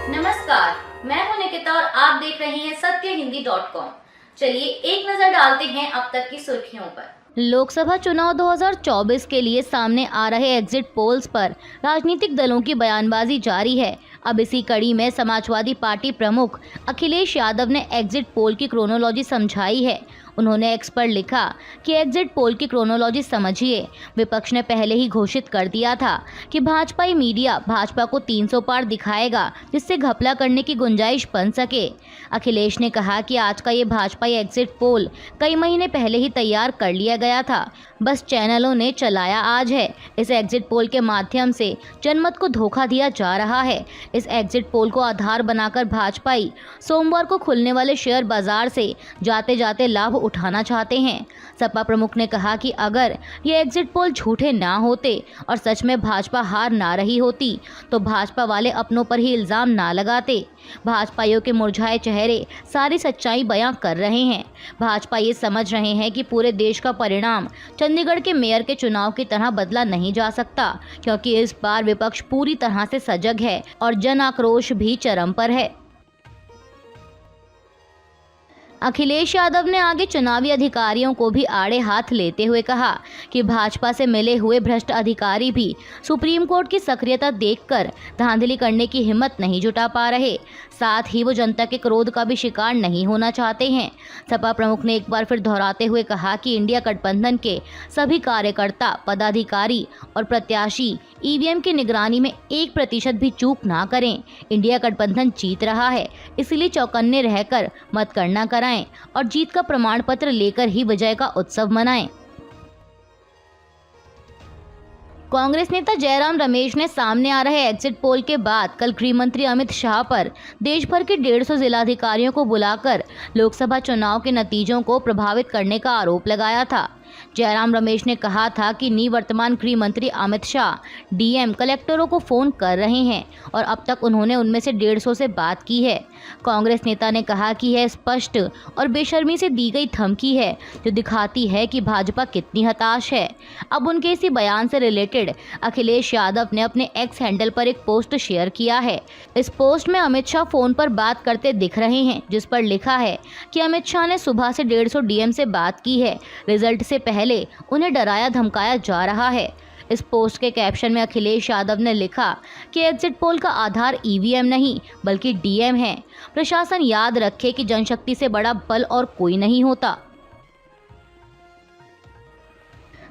नमस्कार, मैं हूं निकिता और आप देख रहे हैं सत्यहिंदी.com। चलिए एक नजर डालते हैं अब तक की सुर्खियों पर। लोकसभा चुनाव 2024 के लिए सामने आ रहे एग्जिट पोल्स पर राजनीतिक दलों की बयानबाजी जारी है। अब इसी कड़ी में समाजवादी पार्टी प्रमुख अखिलेश यादव ने एग्जिट पोल की क्रोनोलॉजी समझाई है। उन्होंने एक्स पर लिखा कि एग्जिट पोल की क्रोनोलॉजी समझिए। विपक्ष ने पहले ही घोषित कर दिया था कि भाजपाई मीडिया भाजपा को 300 पार दिखाएगा, जिससे घपला करने की गुंजाइश बन सके। अखिलेश ने कहा कि आज का ये भाजपाई एग्जिट पोल कई महीने पहले ही तैयार कर लिया गया था, बस चैनलों ने चलाया आज है। इस एग्जिट पोल के माध्यम से जनमत को धोखा दिया जा रहा है। इस एग्जिट पोल को आधार बनाकर भाजपाई सोमवार को खुलने वाले शेयर बाजार से जाते जाते लाभ उठाना चाहते हैं। सपा प्रमुख ने कहा कि अगर ये एग्जिट पोल झूठे ना होते और सच में भाजपा हार ना रही होती तो भाजपा वाले अपनों पर ही इल्जाम ना लगाते। भाजपाइयों के मुरझाए चेहरे सारी सच्चाई बयां कर रहे हैं। भाजपा ये समझ रहे हैं कि पूरे देश का परिणाम चंडीगढ़ के मेयर के चुनाव की तरह बदला नहीं जा सकता, क्योंकि इस बार विपक्ष पूरी तरह से सजग है और जन आक्रोश भी चरम पर है। अखिलेश यादव ने आगे चुनावी अधिकारियों को भी आड़े हाथ लेते हुए कहा कि भाजपा से मिले हुए भ्रष्ट अधिकारी भी सुप्रीम कोर्ट की सक्रियता देखकर धांधली करने की हिम्मत नहीं जुटा पा रहे, साथ ही वो जनता के क्रोध का भी शिकार नहीं होना चाहते हैं। सपा प्रमुख ने एक बार फिर दोहराते हुए कहा कि इंडिया गठबंधन के सभी कार्यकर्ता, पदाधिकारी और प्रत्याशी ईवीएम की निगरानी में 1% भी चूक ना करें। इंडिया गठबंधन जीत रहा है, इसलिए चौकन्ने रहकर मतगणना कराएं और जीत का प्रमाण पत्र लेकर ही विजय का उत्सव मनाएं। कांग्रेस नेता जयराम रमेश ने सामने आ रहे एग्जिट पोल के बाद कल गृह मंत्री अमित शाह पर देश भर के 150 जिलाधिकारियों को बुलाकर लोकसभा चुनाव के नतीजों को प्रभावित करने का आरोप लगाया था। जयराम रमेश ने कहा था कि निवर्तमान गृह मंत्री अमित शाह डीएम कलेक्टरों को फोन कर रहे हैं और अब तक उन्होंने उनमें से 150 से बात की है। कांग्रेस नेता ने कहा कि यह स्पष्ट और बेशर्मी से दी गई धमकी है, जो दिखाती है कि भाजपा कितनी हताश है। अब उनके इसी बयान से रिलेटेड अखिलेश यादव ने अपने एक्स हैंडल पर एक पोस्ट शेयर किया है। इस पोस्ट में अमित शाह फोन पर बात करते दिख रहे हैं, जिस पर लिखा है कि अमित शाह ने सुबह से 150 डीएम से बात की है, रिजल्ट से पहले उन्हें डराया धमकाया जा रहा है। इस पोस्ट के कैप्शन में अखिलेश यादव ने लिखा कि एग्जिट पोल का आधार ईवीएम नहीं बल्कि डीएम है। प्रशासन याद रखे कि जनशक्ति से बड़ा बल और कोई नहीं होता।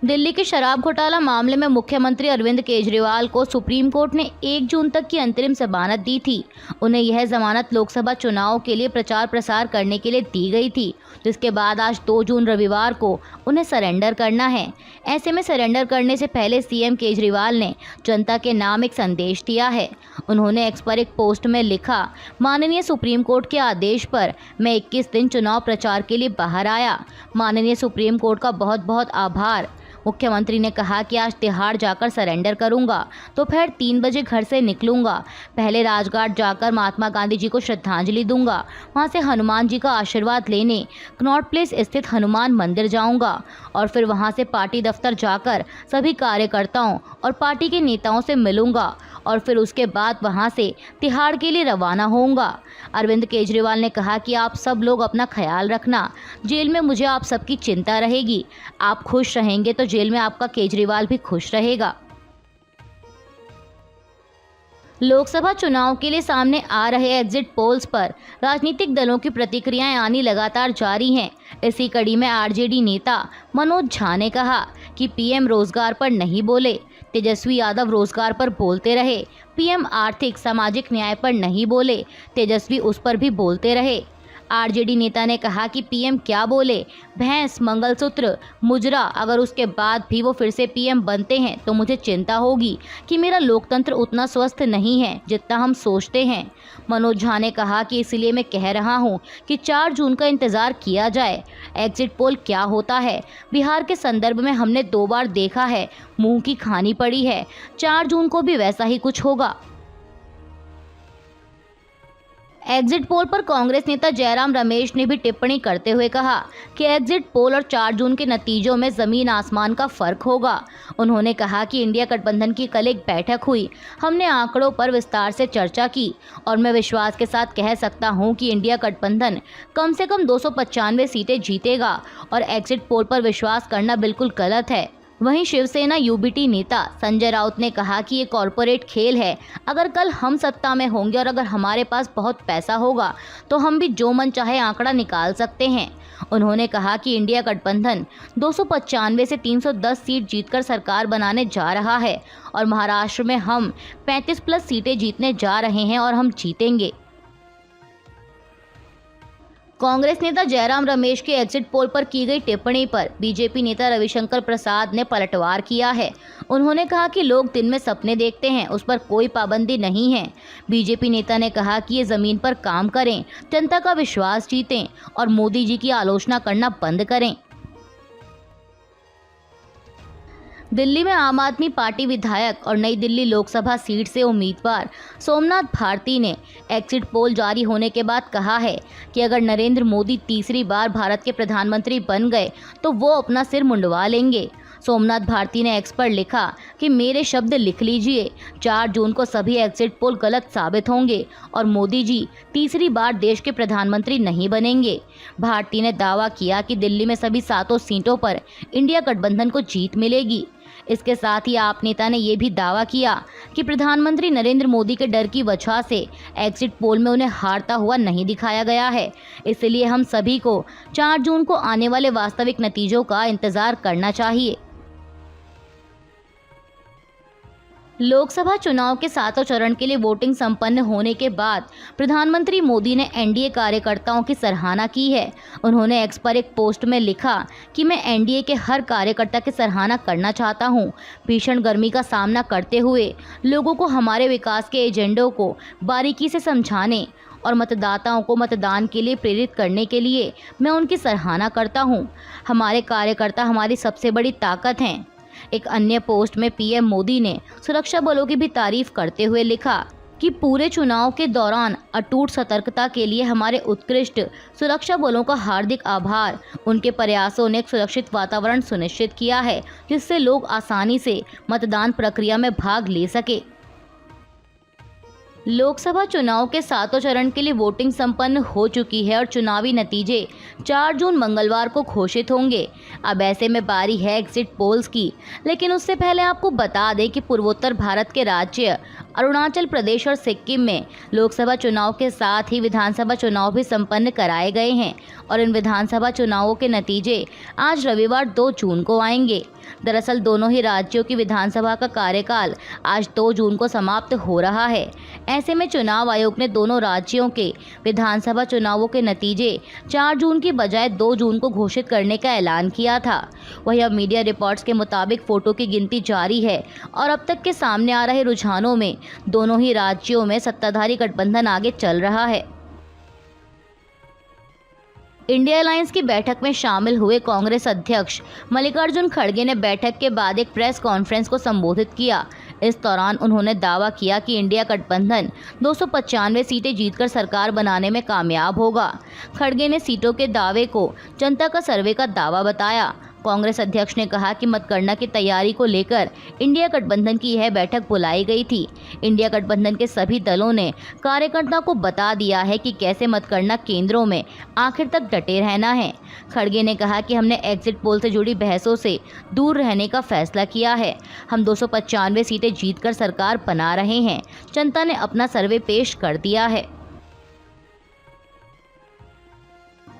दिल्ली के शराब घोटाला मामले में मुख्यमंत्री अरविंद केजरीवाल को सुप्रीम कोर्ट ने 1 जून तक की अंतरिम जमानत दी थी। उन्हें यह जमानत लोकसभा चुनाव के लिए प्रचार प्रसार करने के लिए दी गई थी, जिसके बाद आज 2 जून रविवार को उन्हें सरेंडर करना है। ऐसे में सरेंडर करने से पहले सीएम केजरीवाल ने जनता के नाम एक संदेश दिया है। उन्होंने एक्स पर एक पोस्ट में लिखा, माननीय सुप्रीम कोर्ट के आदेश पर मैं 21 दिन चुनाव प्रचार के लिए बाहर आया। माननीय सुप्रीम कोर्ट का बहुत बहुत आभार। मुख्यमंत्री ने कहा कि आज तिहाड़ जाकर सरेंडर करूंगा, दोपहर 3 बजे घर से निकलूंगा। पहले राजघाट जाकर महात्मा गांधी जी को श्रद्धांजलि दूंगा, वहां से हनुमान जी का आशीर्वाद लेने कनॉट प्लेस स्थित हनुमान मंदिर जाऊंगा और फिर वहां से पार्टी दफ्तर जाकर सभी कार्यकर्ताओं और पार्टी के नेताओं से मिलूंगा और फिर उसके बाद वहां से तिहाड़ के लिए रवाना होऊंगा। अरविंद केजरीवाल ने कहा कि आप सब लोग अपना ख्याल रखना, जेल में मुझे आप सबकी चिंता रहेगी। आप खुश रहेंगे तो जेल में आपका केजरीवाल भी खुश रहेगा। लोकसभा चुनाव के लिए सामने आ रहे एग्जिट पोल्स पर राजनीतिक दलों की प्रतिक्रियाएं आनी लगातार जारी हैं। इसी कड़ी में आरजेडी नेता मनोज झा ने कहा कि पीएम रोजगार पर नहीं बोले, तेजस्वी यादव रोजगार पर बोलते रहे। पीएम आर्थिक सामाजिक न्याय पर नहीं बोले, तेजस्वी उस पर भी बोलते रहे। आरजेडी नेता ने कहा कि पीएम क्या बोले, भैंस, मंगलसूत्र, मुजरा, अगर उसके बाद भी वो फिर से पीएम बनते हैं तो मुझे चिंता होगी कि मेरा लोकतंत्र उतना स्वस्थ नहीं है जितना हम सोचते हैं। मनोज झा ने कहा कि इसलिए मैं कह रहा हूं कि 4 जून का इंतजार किया जाए। एग्जिट पोल क्या होता है, बिहार के संदर्भ में हमने 2 बार देखा है, मुंह की खानी पड़ी है। 4 जून को भी वैसा ही कुछ होगा। एग्जिट पोल पर कांग्रेस नेता जयराम रमेश ने भी टिप्पणी करते हुए कहा कि एग्जिट पोल और 4 जून के नतीजों में जमीन आसमान का फर्क होगा। उन्होंने कहा कि इंडिया गठबंधन की कल एक बैठक हुई, हमने आंकड़ों पर विस्तार से चर्चा की और मैं विश्वास के साथ कह सकता हूं कि इंडिया गठबंधन कम से कम 295 सीटें जीतेगा और एग्जिट पोल पर विश्वास करना बिल्कुल गलत है। वहीं शिवसेना यूबीटी नेता संजय राउत ने कहा कि ये कॉरपोरेट खेल है, अगर कल हम सत्ता में होंगे और अगर हमारे पास बहुत पैसा होगा तो हम भी जो मन चाहे आंकड़ा निकाल सकते हैं। उन्होंने कहा कि इंडिया गठबंधन 295 से 310 सीट जीतकर सरकार बनाने जा रहा है और महाराष्ट्र में हम 35+ सीटें जीतने जा रहे हैं और हम जीतेंगे। कांग्रेस नेता जयराम रमेश के एग्जिट पोल पर की गई टिप्पणी पर बीजेपी नेता रविशंकर प्रसाद ने पलटवार किया है। उन्होंने कहा कि लोग दिन में सपने देखते हैं, उस पर कोई पाबंदी नहीं है। बीजेपी नेता ने कहा कि ये जमीन पर काम करें, जनता का विश्वास जीतें और मोदी जी की आलोचना करना बंद करें। दिल्ली में आम आदमी पार्टी विधायक और नई दिल्ली लोकसभा सीट से उम्मीदवार सोमनाथ भारती ने एग्जिट पोल जारी होने के बाद कहा है कि अगर नरेंद्र मोदी तीसरी बार भारत के प्रधानमंत्री बन गए तो वो अपना सिर मुंडवा लेंगे। सोमनाथ भारती ने एक्स पर लिखा कि मेरे शब्द लिख लीजिए, 4 जून को सभी एग्जिट पोल गलत साबित होंगे और मोदी जी तीसरी बार देश के प्रधानमंत्री नहीं बनेंगे। भारती ने दावा किया कि दिल्ली में सभी 7 सीटों पर इंडिया गठबंधन को जीत मिलेगी। इसके साथ ही आप नेता ने यह भी दावा किया कि प्रधानमंत्री नरेंद्र मोदी के डर की वजह से एग्जिट पोल में उन्हें हारता हुआ नहीं दिखाया गया है, इसलिए हम सभी को 4 जून को आने वाले वास्तविक नतीजों का इंतजार करना चाहिए। लोकसभा चुनाव के 7वें चरण के लिए वोटिंग संपन्न होने के बाद प्रधानमंत्री मोदी ने एनडीए कार्यकर्ताओं की सराहना की है। उन्होंने एक्स पर एक पोस्ट में लिखा कि मैं एनडीए के हर कार्यकर्ता की सराहना करना चाहता हूं। भीषण गर्मी का सामना करते हुए लोगों को हमारे विकास के एजेंडों को बारीकी से समझाने और मतदाताओं को मतदान के लिए प्रेरित करने के लिए मैं उनकी सराहना करता हूं। हमारे कार्यकर्ता हमारी सबसे बड़ी ताकत हैं। एक अन्य पोस्ट में पीएम मोदी ने सुरक्षा बलों की भी तारीफ करते हुए लिखा कि पूरे चुनाव के दौरान अटूट सतर्कता के लिए हमारे उत्कृष्ट सुरक्षा बलों का हार्दिक आभार। उनके प्रयासों ने एक सुरक्षित वातावरण सुनिश्चित किया है जिससे लोग आसानी से मतदान प्रक्रिया में भाग ले सके। लोकसभा चुनाव के 7वें चरण के लिए वोटिंग संपन्न हो चुकी है और चुनावी नतीजे 4 जून मंगलवार को घोषित होंगे। अब ऐसे में बारी है एग्जिट पोल्स की, लेकिन उससे पहले आपको बता दें कि पूर्वोत्तर भारत के राज्य अरुणाचल प्रदेश और सिक्किम में लोकसभा चुनाव के साथ ही विधानसभा चुनाव भी संपन्न कराए गए हैं और इन विधानसभा चुनावों के नतीजे आज रविवार 2 जून को आएंगे। दरअसल दोनों ही राज्यों की विधानसभा का कार्यकाल आज 2 जून को समाप्त हो रहा है। ऐसे में चुनाव आयोग ने दोनों राज्यों के विधानसभा चुनावों के नतीजे 4 जून की बजाय 2 जून को घोषित करने का ऐलान किया था। वहीं अब मीडिया रिपोर्ट्स के मुताबिक फोटो की गिनती जारी है और अब तक के सामने आ रहे रुझानों में दोनों ही राज्यों में सत्ताधारी गठबंधन आगे चल रहा है। इंडिया अलायंस की बैठक में शामिल हुए कांग्रेस अध्यक्ष मल्लिकार्जुन खड़गे ने बैठक के बाद एक प्रेस कॉन्फ्रेंस को संबोधित किया। इस दौरान उन्होंने दावा किया कि इंडिया गठबंधन 295 सीटें जीतकर सरकार बनाने में कामयाब होगा। खड़गे ने सीटों के दावे को जनता का सर्वे का दावा बताया। कांग्रेस अध्यक्ष ने कहा कि मतगणना की तैयारी को लेकर इंडिया गठबंधन की यह बैठक बुलाई गई थी। इंडिया गठबंधन के सभी दलों ने कार्यकर्ताओं को बता दिया है कि कैसे मतगणना केंद्रों में आखिर तक डटे रहना है। खड़गे ने कहा कि हमने एग्जिट पोल से जुड़ी बहसों से दूर रहने का फैसला किया है। हम 295 सीटें जीतकर सरकार बना रहे हैं। जनता ने अपना सर्वे पेश कर दिया है।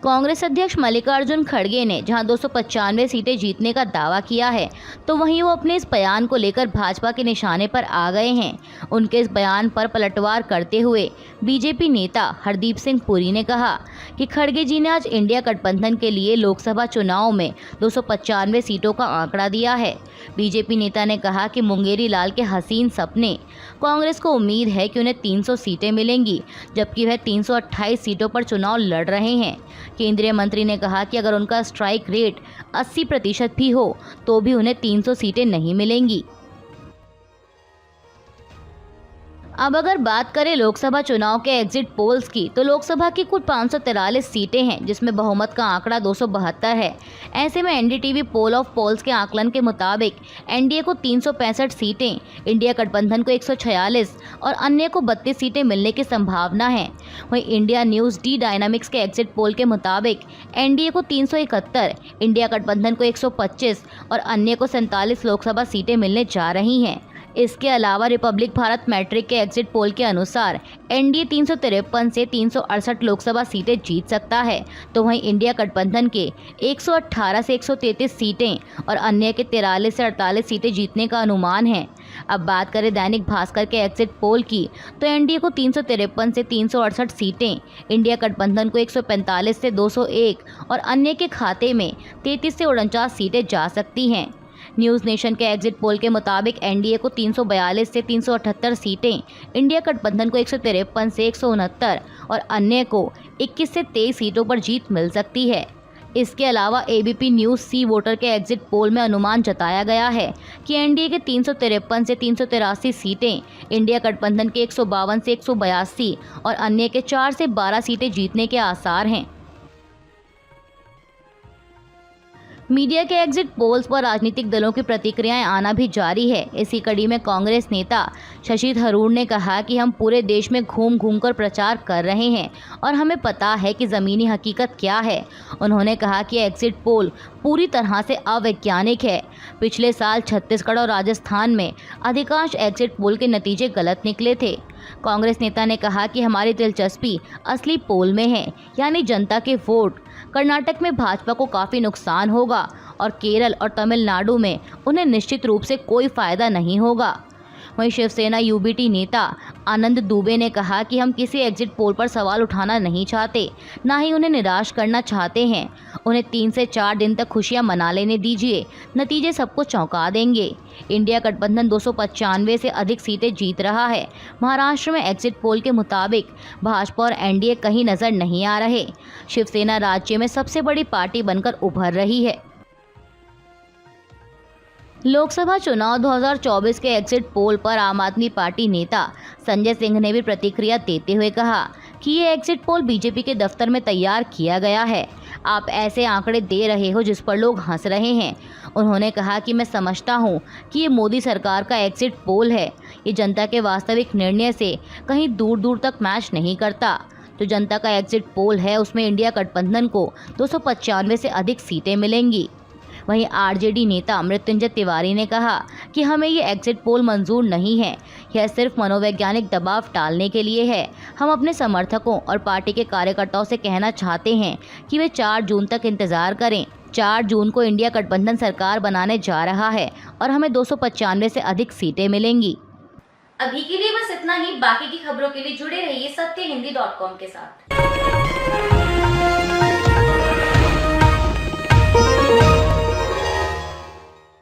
कांग्रेस अध्यक्ष मल्लिकार्जुन खड़गे ने जहां 295 सीटें जीतने का दावा किया है, तो वहीं वो अपने इस बयान को लेकर भाजपा के निशाने पर आ गए हैं। उनके इस बयान पर पलटवार करते हुए बीजेपी नेता हरदीप सिंह पुरी ने कहा कि खड़गे जी ने आज इंडिया गठबंधन के लिए लोकसभा चुनाव में 295 सीटों का आंकड़ा दिया है। बीजेपी नेता ने कहा कि मुंगेरी लाल के हसीन सपने, कांग्रेस को उम्मीद है कि उन्हें 300 सीटें मिलेंगी, जबकि वह 328 सीटों पर चुनाव लड़ रहे हैं। केंद्रीय मंत्री ने कहा कि अगर उनका स्ट्राइक रेट 80% भी हो तो भी उन्हें 300 सीटें नहीं मिलेंगी। अब अगर बात करें लोकसभा चुनाव के एग्जिट पोल्स की, तो लोकसभा की कुल 543 सीटें हैं, जिसमें बहुमत का आंकड़ा 272 है। ऐसे में एनडीटीवी पोल ऑफ पोल्स के आकलन के मुताबिक एनडीए को 365 सीटें, इंडिया गठबंधन को 146 और अन्य को 32 सीटें मिलने की संभावना है। वहीं इंडिया न्यूज़ डी डायनामिक्स के एग्जिट पोल के मुताबिक एनडीए को 371, इंडिया गठबंधन को 125 और अन्य को 47 लोकसभा सीटें मिलने जा रही हैं। इसके अलावा रिपब्लिक भारत मैट्रिक के एग्जिट पोल के अनुसार एनडीए 353 से 368 लोकसभा सीटें जीत सकता है, तो वहीं इंडिया गठबंधन के 118 से 133 सीटें और अन्य के 43 से 48 सीटें जीतने का अनुमान है। अब बात करें दैनिक भास्कर के एग्जिट पोल की, तो एनडीए को 353 से 368 सीटें, इंडिया गठबंधन को 145 से 201 और अन्य के खाते में 33 से 49 सीटें जा सकती हैं। न्यूज़ नेशन के एग्जिट पोल के मुताबिक एनडीए को 342 से 378 सीटें, इंडिया गठबंधन को 153 से 169 और अन्य को 21 से 23 सीटों पर जीत मिल सकती है। इसके अलावा एबीपी न्यूज़ सी वोटर के एग्जिट पोल में अनुमान जताया गया है कि एनडीए के 353 से 383 सीटें, इंडिया गठबंधन के 152 से 182 और अन्य के 4 से 12 सीटें जीतने के आसार हैं। मीडिया के एग्जिट पोल्स पर राजनीतिक दलों की प्रतिक्रियाएं आना भी जारी है। इसी कड़ी में कांग्रेस नेता शशि थरूर ने कहा कि हम पूरे देश में घूम घूम कर प्रचार कर रहे हैं और हमें पता है कि ज़मीनी हकीकत क्या है। उन्होंने कहा कि एग्जिट पोल पूरी तरह से अवैज्ञानिक है। पिछले साल छत्तीसगढ़ और राजस्थान में अधिकांश एग्जिट पोल के नतीजे गलत निकले थे। कांग्रेस नेता ने कहा कि हमारी दिलचस्पी असली पोल में है, यानी जनता के वोट। कर्नाटक में भाजपा को काफ़ी नुकसान होगा और केरल और तमिलनाडु में उन्हें निश्चित रूप से कोई फायदा नहीं होगा। वहीं शिवसेना यूबीटी नेता आनंद दुबे ने कहा कि हम किसी एग्जिट पोल पर सवाल उठाना नहीं चाहते, ना ही उन्हें निराश करना चाहते हैं। उन्हें 3 से 4 दिन तक खुशियां मना लेने दीजिए, नतीजे सबको चौंका देंगे। इंडिया गठबंधन 295 से अधिक सीटें जीत रहा है। महाराष्ट्र में एग्जिट पोल के मुताबिक भाजपा और एनडीए कहीं नजर नहीं आ रहे। शिवसेना राज्य में सबसे बड़ी पार्टी बनकर उभर रही है। लोकसभा चुनाव 2024 के एग्जिट पोल पर आम आदमी पार्टी नेता संजय सिंह ने भी प्रतिक्रिया देते हुए कहा कि ये एग्जिट पोल बीजेपी के दफ्तर में तैयार किया गया है। आप ऐसे आंकड़े दे रहे हो जिस पर लोग हंस रहे हैं। उन्होंने कहा कि मैं समझता हूँ कि ये मोदी सरकार का एग्जिट पोल है। ये जनता के वास्तविक निर्णय से कहीं दूर दूर तक मैच नहीं करता। जो जनता का एग्जिट पोल है उसमें इंडिया गठबंधन को 295 से अधिक सीटें मिलेंगी। वहीं आरजेडी नेता मृत्युंजय तिवारी ने कहा कि हमें ये एग्जिट पोल मंजूर नहीं है। यह सिर्फ मनोवैज्ञानिक दबाव डालने के लिए है। हम अपने समर्थकों और पार्टी के कार्यकर्ताओं से कहना चाहते हैं कि वे 4 जून तक इंतजार करें। 4 जून को इंडिया गठबंधन सरकार बनाने जा रहा है और हमें 295 से अधिक सीटें मिलेंगी। अभी के लिए बस इतना ही। बाकी की खबरों के लिए जुड़े रहिए सत्यहिंदी.com के साथ।